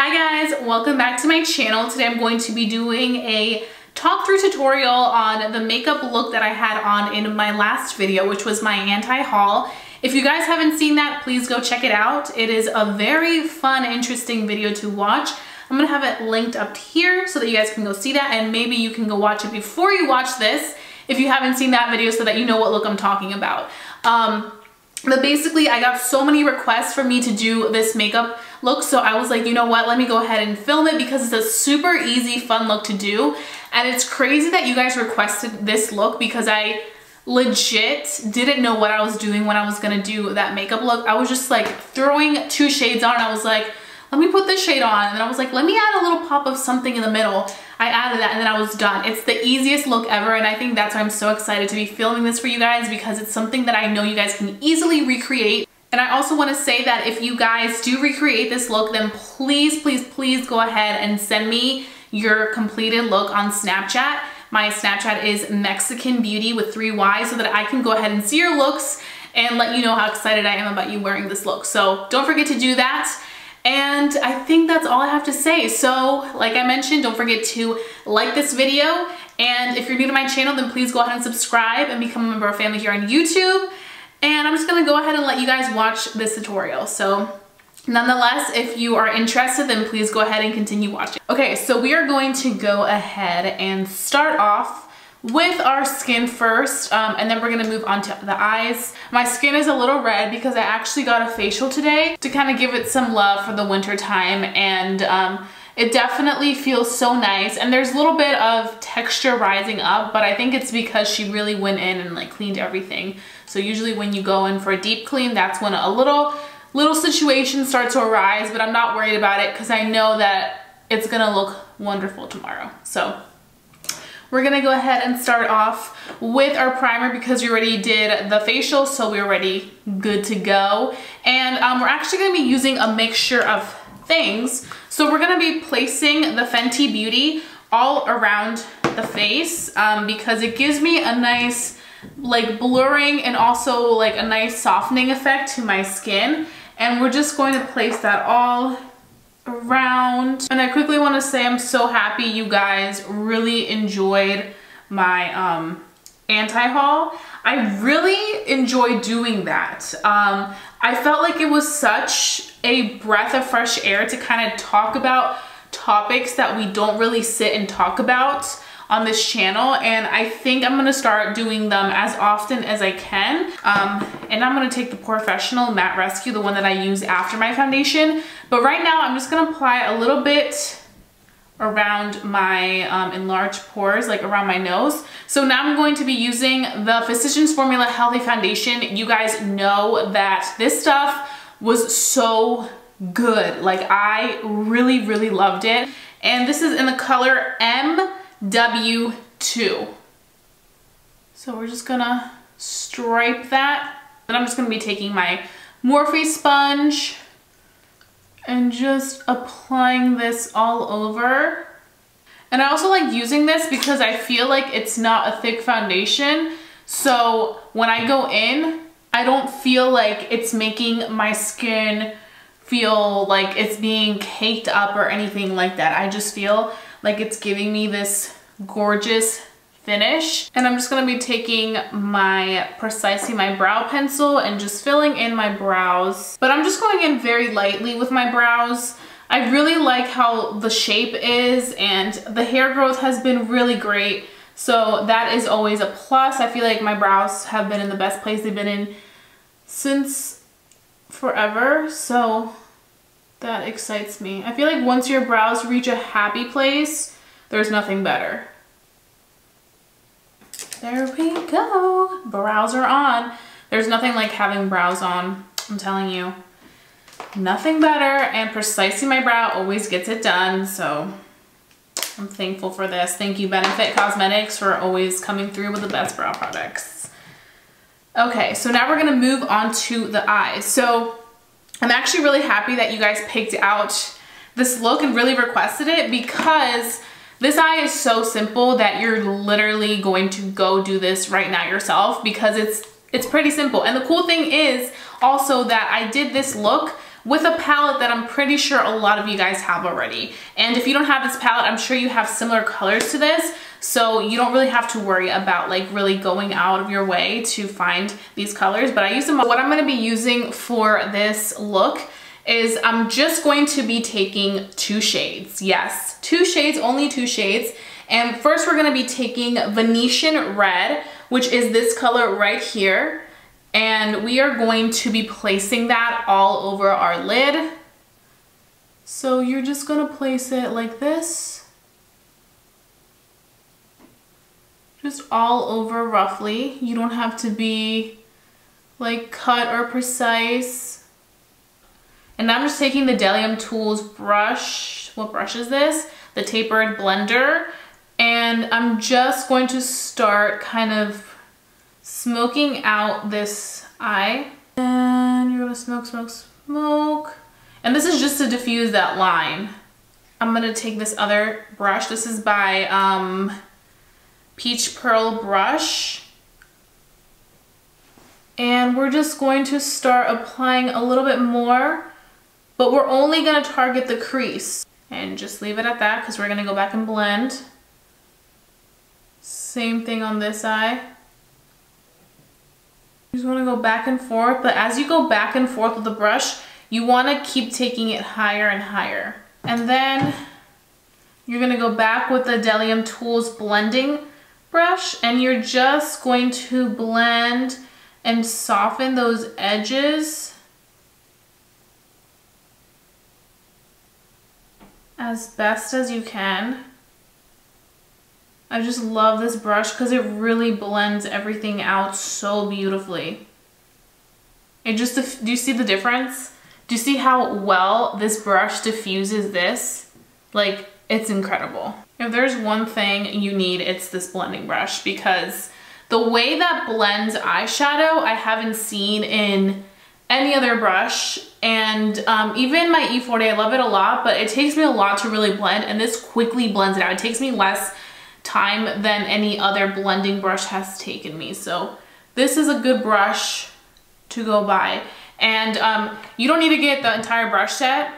Hi guys, welcome back to my channel. Today I'm going to be doing a talk through tutorial on the makeup look that I had on in my last video, which was my anti-haul. If you guys haven't seen that, please go check it out. It is a very fun, interesting video to watch. I'm gonna have it linked up here so that you guys can go see that, and maybe you can go watch it before you watch this if you haven't seen that video so that you know what look I'm talking about. But basically I got so many requests for me to do this makeup look, so I was like, you know what, let me go ahead and film it because it's a super easy, fun look to do. And it's crazy that you guys requested this look because I legit didn't know what I was doing when I was gonna do that makeup look. I was just like throwing two shades on. I was like, let me put this shade on, and then I was like, let me add a little pop of something in the middle. I added that and then I was done. It's the easiest look ever, and I think that's why I'm so excited to be filming this for you guys, because it's something that I know you guys can easily recreate. And I also want to say that if you guys do recreate this look, then please, please, please go ahead and send me your completed look on Snapchat. My Snapchat is Mexican Beauty with 3 Y's, so that I can go ahead and see your looks and let you know how excited I am about you wearing this look. So don't forget to do that. And I think that's all I have to say. So like I mentioned, don't forget to like this video. And if you're new to my channel, then please go ahead and subscribe and become a member of our family here on YouTube. And I'm just gonna go ahead and let you guys watch this tutorial. So nonetheless, if you are interested, then please go ahead and continue watching. Okay, so we are going to go ahead and start off with our skin first, and then we're gonna move on to the eyes. My skin is a little red because I actually got a facial today to kind of give it some love for the winter time, and it definitely feels so nice. And there's a little bit of texture rising up, but I think it's because she really went in and like cleaned everything. So usually when you go in for a deep clean, that's when a little situation starts to arise, but I'm not worried about it because I know that it's gonna look wonderful tomorrow. So we're gonna go ahead and start off with our primer because we already did the facial, so we're already good to go. And we're actually gonna be using a mixture of things. So we're gonna be placing the Fenty Beauty all around the face because it gives me a nice like blurring and also like a nice softening effect to my skin. And we're just going to place that all around. And I quickly want to say I'm so happy you guys really enjoyed my anti-haul. I really enjoyed doing that. I felt like it was such a breath of fresh air to kind of talk about topics that we don't really sit and talk about on this channel, and I think I'm gonna start doing them as often as I can. And I'm gonna take the Professional Matte Rescue, the one that I use after my foundation. But right now I'm just gonna apply a little bit around my enlarged pores, like around my nose. So now I'm going to be using the Physicians Formula Healthy Foundation. You guys know that this stuff was so good. Like I really, really loved it. And this is in the color MW2. So we're just gonna stripe that. Then I'm just gonna be taking my Morphe sponge and just applying this all over. And I also like using this because I feel like it's not a thick foundation. So when I go in, I don't feel like it's making my skin feel like it's being caked up or anything like that. I just feel like it's giving me this gorgeous finish. And I'm just gonna be taking my Precisely My Brow Pencil and just filling in my brows. But I'm just going in very lightly with my brows. I really like how the shape is, and the hair growth has been really great. So that is always a plus. I feel like my brows have been in the best place they've been in since forever. So that excites me. I feel like once your brows reach a happy place, there's nothing better. There we go. Brows are on. There's nothing like having brows on. I'm telling you. Nothing better, and Precisely My Brow always gets it done, so I'm thankful for this. Thank you, Benefit Cosmetics, for always coming through with the best brow products. Okay, so now we're gonna move on to the eyes. So I'm actually really happy that you guys picked out this look and really requested it, because this eye is so simple that you're literally going to go do this right now yourself, because it's pretty simple. And the cool thing is also that I did this look with a palette that I'm pretty sure a lot of you guys have already. And if you don't have this palette, I'm sure you have similar colors to this, so you don't really have to worry about like really going out of your way to find these colors, but I use them. What I'm gonna be using for this look is I'm just going to be taking 2 shades. Yes, 2 shades, only 2 shades. And first we're gonna be taking Venetian Red, which is this color right here. And we are going to be placing that all over our lid. So you're just gonna place it like this. Just all over roughly. You don't have to be like cut or precise. And now I'm just taking the Delium Tools brush. What brush is this? The tapered blender. And I'm just going to start kind of smoking out this eye. And you're gonna smoke, smoke, smoke. And this is just to diffuse that line. I'm gonna take this other brush. This is by Peach Pearl brush. And we're just going to start applying a little bit more, but we're only gonna target the crease. And just leave it at that because we're gonna go back and blend. Same thing on this eye. You just wanna go back and forth, but as you go back and forth with the brush, you wanna keep taking it higher and higher. And then you're gonna go back with the Delium Tools blending brush, and you're just going to blend and soften those edges as best as you can. I just love this brush because it really blends everything out so beautifully. It just, do you see the difference? Do you see how well this brush diffuses this? Like, it's incredible. If there's one thing you need, it's this blending brush, because the way that blends eyeshadow, I haven't seen in any other brush. And even my E40, I love it a lot, but it takes me a lot to really blend, and this quickly blends it out. It takes me less time than any other blending brush has taken me. So this is a good brush to go by. And you don't need to get the entire brush set,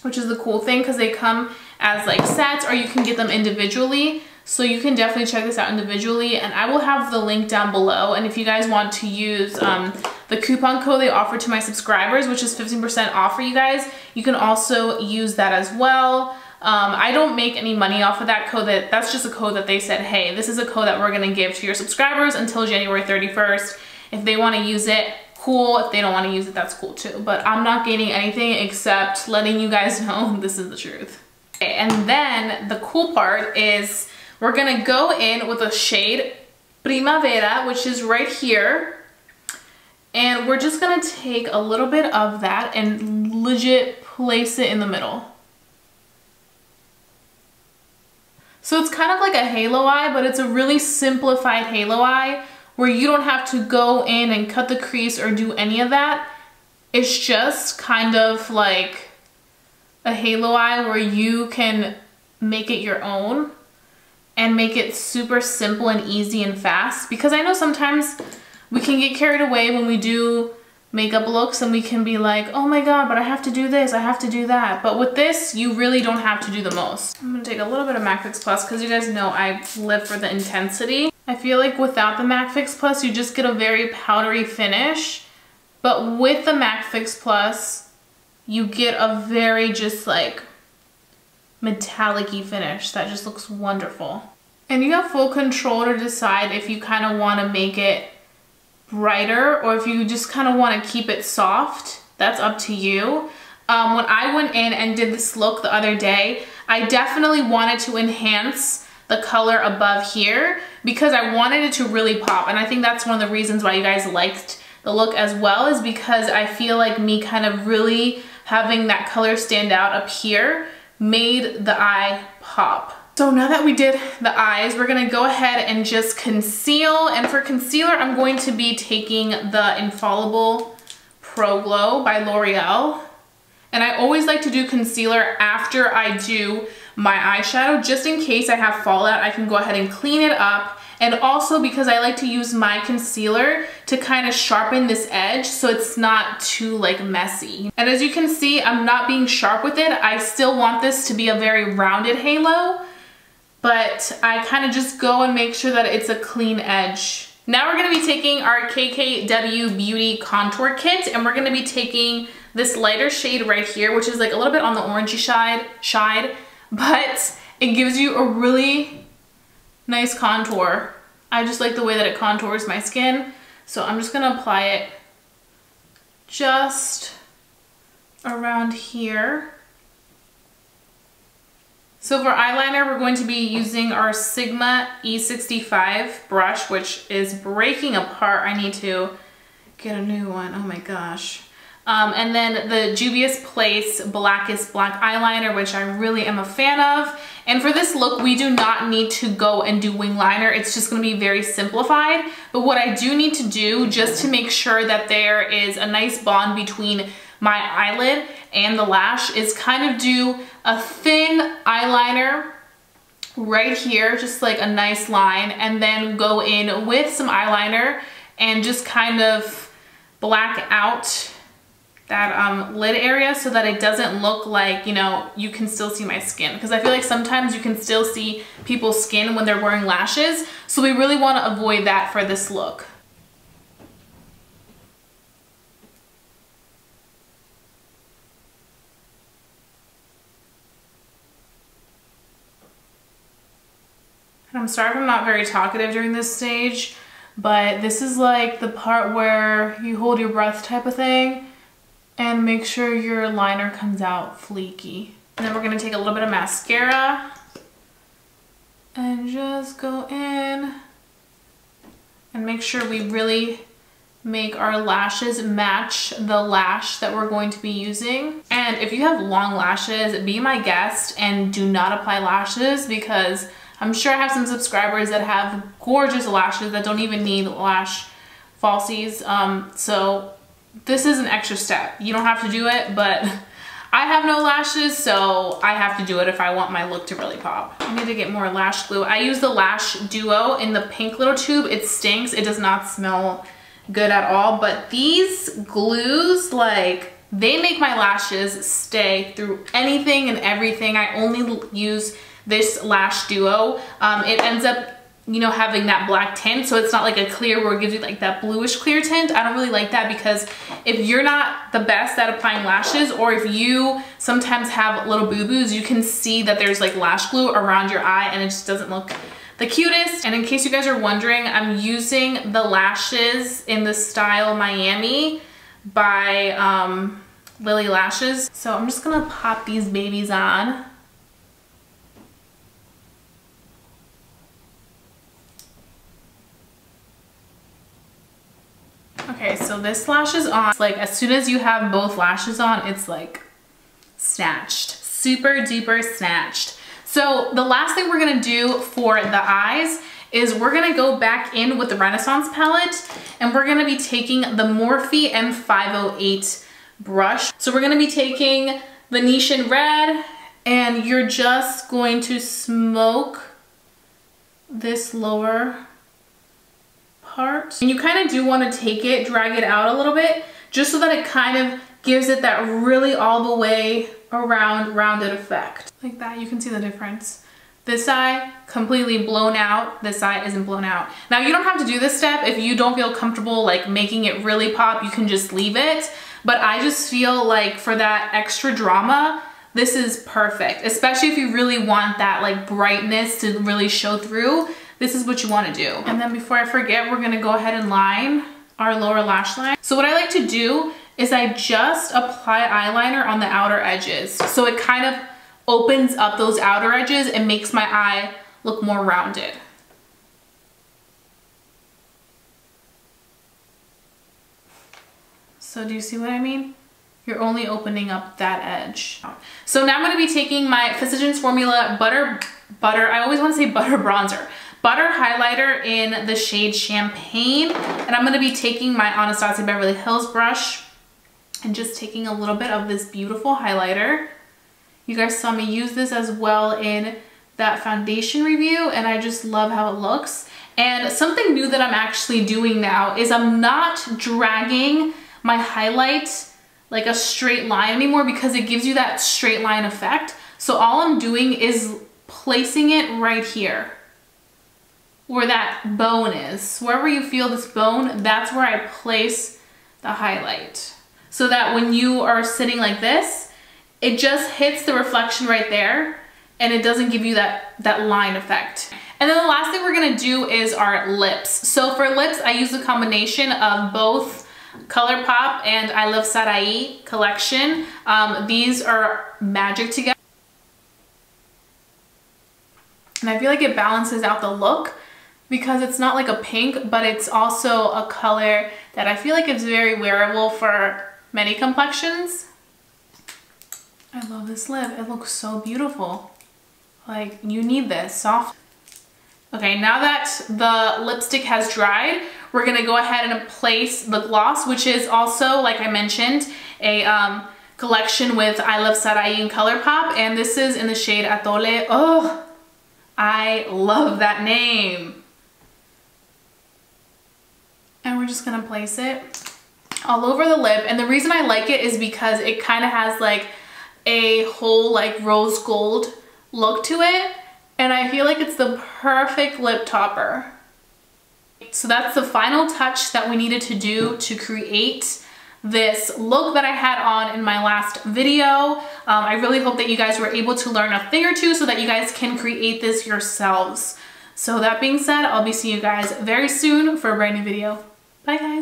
which is the cool thing, because they come as like sets, or you can get them individually. So you can definitely check this out individually, and I will have the link down below. And if you guys want to use the coupon code they offer to my subscribers, which is 15% off for you guys, you can also use that as well. I don't make any money off of that code. That's just a code that they said, hey, this is a code that we're gonna give to your subscribers until January 31st. If they wanna use it, cool. If they don't wanna use it, that's cool too. But I'm not gaining anything except letting you guys know this is the truth. Okay, and then the cool part is we're gonna go in with a shade Primavera, which is right here. And we're just gonna take a little bit of that and legit place it in the middle. So it's kind of like a halo eye, but it's a really simplified halo eye where you don't have to go in and cut the crease or do any of that. It's just kind of like a halo eye where you can make it your own and make it super simple and easy and fast. Because I know sometimes we can get carried away when we do makeup looks and we can be like, oh my god, but I have to do this, I have to do that. But with this, you really don't have to do the most. I'm gonna take a little bit of MAC Fix Plus because you guys know I live for the intensity. I feel like without the MAC Fix Plus, you just get a very powdery finish. But with the MAC Fix Plus, you get a very just like metallic-y finish that just looks wonderful. And you have full control to decide if you kind of want to make it brighter or if you just kind of want to keep it soft. That's up to you. When I went in and did this look the other day, I definitely wanted to enhance the color above here because I wanted it to really pop. And I think that's one of the reasons why you guys liked the look as well, is because I feel like me kind of really having that color stand out up here made the eye pop. So now that we did the eyes, we're gonna go ahead and just conceal. And for concealer, I'm going to be taking the Infallible Pro Glow by L'Oreal. And I always like to do concealer after I do my eyeshadow, just in case I have fallout. I can go ahead and clean it up and also because I like to use my concealer to kind of sharpen this edge so it's not too like messy. And as you can see, I'm not being sharp with it. I still want this to be a very rounded halo, but I kind of just go and make sure that it's a clean edge. Now we're going to be taking our KKW Beauty Contour Kit, and we're going to be taking this lighter shade right here, which is like a little bit on the orangey side, but it gives you a really nice contour. I just like the way that it contours my skin, so I'm just going to apply it just around here. So for eyeliner, we're going to be using our Sigma E65 brush, which is breaking apart. I need to get a new one. Oh my gosh. And then the Juvia's Place Blackest Black eyeliner, which I really am a fan of. And for this look, we do not need to go and do wing liner. It's just going to be very simplified. But what I do need to do, just to make sure that there is a nice bond between my eyelid and the lash, is kind of do a thin eyeliner right here, just like a nice line, and then go in with some eyeliner and just kind of black out that lid area so that it doesn't look like, you know, you can still see my skin, because I feel like sometimes you can still see people's skin when they're wearing lashes, so we really want to avoid that for this look. I'm sorry if I'm not very talkative during this stage, but this is like the part where you hold your breath type of thing and make sure your liner comes out fleeky. And then we're gonna take a little bit of mascara and just go in and make sure we really make our lashes match the lash that we're going to be using. And if you have long lashes, be my guest and do not apply lashes, because I'm sure I have some subscribers that have gorgeous lashes that don't even need lash falsies. So this is an extra step. You don't have to do it, but I have no lashes, so I have to do it if I want my look to really pop. I need to get more lash glue. I use the Lash Duo in the pink little tube. It stinks. It does not smell good at all, but these glues, like, they make my lashes stay through anything and everything. I only use this Lash Duo. It ends up, you know, having that black tint, so it's not like a clear where it gives you like that bluish clear tint. I don't really like that, because if you're not the best at applying lashes, or if you sometimes have little boo-boos, you can see that there's like lash glue around your eye and it just doesn't look the cutest. And in case you guys are wondering, I'm using the lashes in the style Miami by Lilly Lashes. So I'm just gonna pop these babies on. Okay, so this lash is on. It's like as soon as you have both lashes on, it's like snatched, super duper snatched. So the last thing we're gonna do for the eyes is we're gonna go back in with the Renaissance palette, and we're gonna be taking the Morphe M508 brush. So we're gonna be taking Venetian Red, and you're just going to smoke this lower part. And you kind of do want to take it, drag it out a little bit, just so that it kind of gives it that really all the way around rounded effect. Like that, you can see the difference. This eye completely blown out, this eye isn't blown out. Now you don't have to do this step if you don't feel comfortable like making it really pop, you can just leave it. But I just feel like for that extra drama, this is perfect, especially if you really want that like brightness to really show through. This is what you want to do. And then before I forget, we're gonna go ahead and line our lower lash line. So what I like to do is I just apply eyeliner on the outer edges. So it kind of opens up those outer edges and makes my eye look more rounded. So do you see what I mean? You're only opening up that edge. So now I'm gonna be taking my Physicians Formula Butter, I always wanna say Butter Bronzer. Butter highlighter in the shade Champagne, and I'm gonna be taking my Anastasia Beverly Hills brush and just taking a little bit of this beautiful highlighter. You guys saw me use this as well in that foundation review, and I just love how it looks. And something new that I'm actually doing now is I'm not dragging my highlight like a straight line anymore because it gives you that straight line effect. So all I'm doing is placing it right here where that bone is. Wherever you feel this bone, that's where I place the highlight. So that when you are sitting like this, it just hits the reflection right there and it doesn't give you that line effect. And then the last thing we're gonna do is our lips. So for lips, I use a combination of both Colourpop and ILUVSARAHIII collection. These are magic together. And I feel like it balances out the look because it's not like a pink, but it's also a color that I feel like it's very wearable for many complexions. I love this lip. It looks so beautiful. Like, you need this soft. Okay, now that the lipstick has dried, we're gonna go ahead and place the gloss, which is also, like I mentioned, a collection with ILUVSARAHIII and Colourpop, and this is in the shade Atole. Oh, I love that name. And we're just gonna place it all over the lip. And the reason I like it is because it kind of has like a whole like rose gold look to it. And I feel like it's the perfect lip topper. So that's the final touch that we needed to do to create this look that I had on in my last video. I really hope that you guys were able to learn a thing or two so that you guys can create this yourselves. So that being said, I'll be seeing you guys very soon for a brand new video. Bye guys.